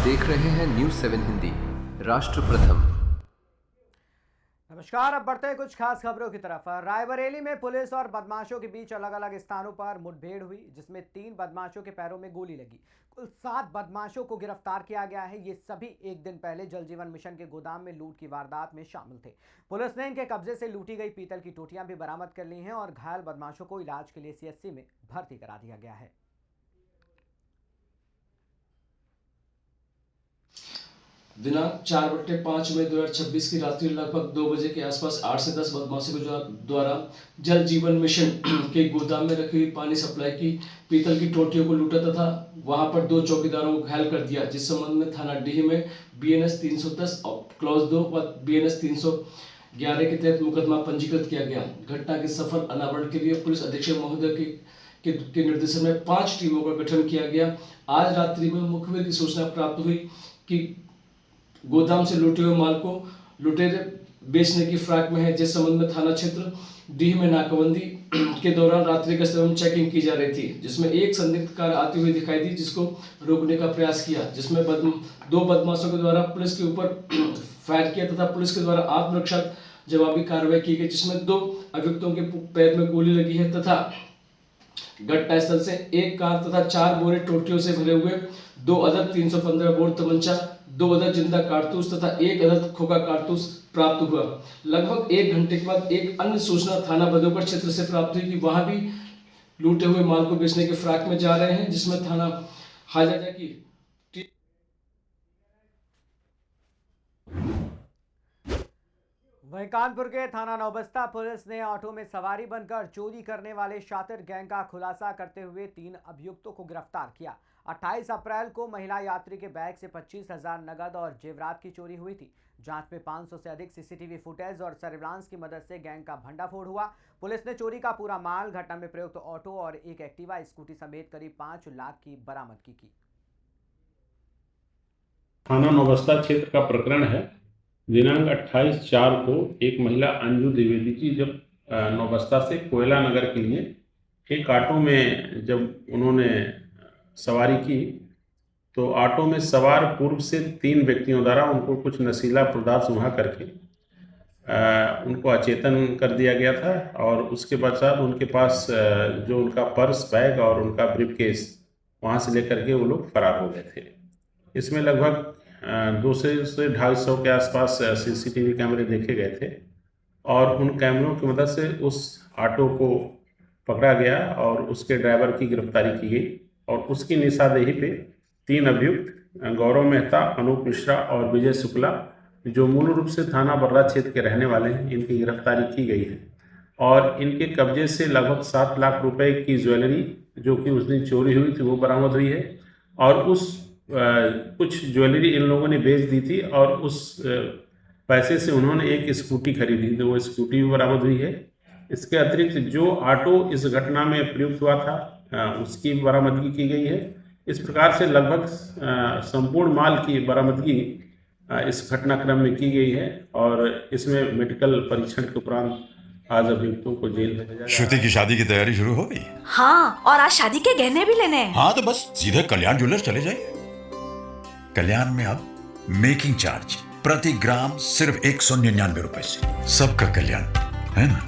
देख रहे हैं न्यूज 7 हिंदी, राष्ट्र प्रथम। नमस्कार, अब बढ़ते हैं कुछ खास खबरों की तरफ। रायबरेली में पुलिस और बदमाशों के बीच अलग अलग स्थानों पर मुठभेड़ हुई, जिसमें 3 बदमाशों के पैरों में गोली लगी। कुल 7 बदमाशों को गिरफ्तार किया गया है। ये सभी एक दिन पहले जल जीवन मिशन के गोदाम में लूट की वारदात में शामिल थे। पुलिस ने इनके कब्जे से लूटी गई पीतल की टोटियां भी बरामद कर ली हैं और घायल बदमाशों को इलाज के लिए सीएचसी में भर्ती करा दिया गया है। दिनांक 4/5 मई 2026 की रात्रि लगभग 2 बजे के आसपास 8 से 10 बदमाशों के द्वारा जल जीवन मिशन के गोदाम में रखी हुई पानी सप्लाई की पीतल की टोटियों को लूटा तथा वहां पर 2 चौकीदारों को घायल कर दिया, जिस संबंध में थाना डीह में BNS 310 क्लॉज 2 व BNS 311 के तहत मुकदमा पंजीकृत किया गया। घटना के सफल अनावरण के लिए पुलिस अधीक्षक महोदय के निर्देशन में 5 टीमों का गठन किया गया। आज रात्रि में मुखबिर की सूचना प्राप्त हुई कि गोदाम से लूटे हुए माल को लुटेरे बेचने की फिराक में है, जिस संबंध में थाना क्षेत्र डीह में नाकाबंदी के दौरान रात्रि गश्त एवं चेकिंग की जा रही थी, जिसमें एक संदिग्ध कार आती हुई दिखाई दी, जिसको रोकने का प्रयास किया, जिसमें 2 बदमाशों के द्वारा पुलिस के ऊपर फायर किया तथा पुलिस के द्वारा आत्मरक्षा जवाबी कार्रवाई की गई, जिसमें 2 अभियुक्तों के पैर में गोली लगी है तथा घटनास्थल से 1 कार तथा 4 बोरे टोटियों से भरे हुए 2 अदद 315 बोर तमंचा, 2 अदद जिंदा कारतूस तथा 1 अदद खोखा कारतूस प्राप्त हुआ। लगभग 1 घंटे के बाद एक अन्य सूचना थाना बदोकर क्षेत्र से प्राप्त हुई कि वहां भी लूटे हुए माल को बेचने के फिराक में जा रहे हैं, जिसमें थाना हाजाजा की वहीं कानपुर के थाना नौबस्ता पुलिस ने ऑटो में सवारी बनकर चोरी करने वाले शातिर गैंग का खुलासा करते हुए 3 अभियुक्तों को गिरफ्तार किया। 28 अप्रैल को महिला यात्री के बैग से 25,000 नगद और जेवरात की चोरी हुई थी। जांच में 500 से अधिक सीसीटीवी फुटेज और सर्विलांस की मदद से गैंग का भंडाफोड़ हुआ। पुलिस ने चोरी का पूरा माल, घटना में प्रयुक्त ऑटो और एक एक्टिवा स्कूटी समेत करीब 5 लाख की बरामदगी की। थाना नौबस्ता क्षेत्र का प्रकरण है। दिनांक 28/4 को एक महिला अंजू द्विवेदी जी जब नौबस्ता से कोयला नगर के लिए एक ऑटो में जब उन्होंने सवारी की तो ऑटो में सवार पूर्व से 3 व्यक्तियों द्वारा उनको कुछ नशीला पदार्थ सुंघा करके उनको अचेतन कर दिया गया था और उसके पश्चात उनके पास जो उनका पर्स, बैग और उनका ब्रीफकेस वहाँ से लेकर के वो लोग फरार हो गए थे। इसमें लगभग 200 से 250 के आसपास सीसीटीवी कैमरे देखे गए थे और उन कैमरों की मदद से उस ऑटो को पकड़ा गया और उसके ड्राइवर की गिरफ्तारी की गई और उसकी निशानदेही पे 3 अभियुक्त गौरव मेहता, अनूप मिश्रा और विजय शुक्ला, जो मूल रूप से थाना बर्रा क्षेत्र के रहने वाले हैं, इनकी गिरफ्तारी की गई है और इनके कब्जे से लगभग 7 लाख रुपए की ज्वेलरी जो कि उस दिन चोरी हुई थी वो बरामद हुई है और उस कुछ ज्वेलरी इन लोगों ने बेच दी थी और उस पैसे से उन्होंने एक स्कूटी खरीदी, तो वो स्कूटी भी बरामद हुई है। इसके अतिरिक्त जो ऑटो इस घटना में प्रयुक्त हुआ था उसकी बरामदगी की गई है। इस प्रकार से लगभग संपूर्ण माल की बरामदगी इस घटनाक्रम में की गई है और इसमें मेडिकल परीक्षण के उपरांत आज अभियुक्तों को जेल भेजा जाएगा। श्रुति की शादी की तैयारी शुरू हो गई? हाँ, और आज शादी के गहने भी लेने हैं। हाँ, तो बस सीधे कल्याण ज्वेलर्स चले जाइए। कल्याण में अब मेकिंग चार्ज प्रति ग्राम सिर्फ 199 रुपए से। सबका कल्याण, है ना?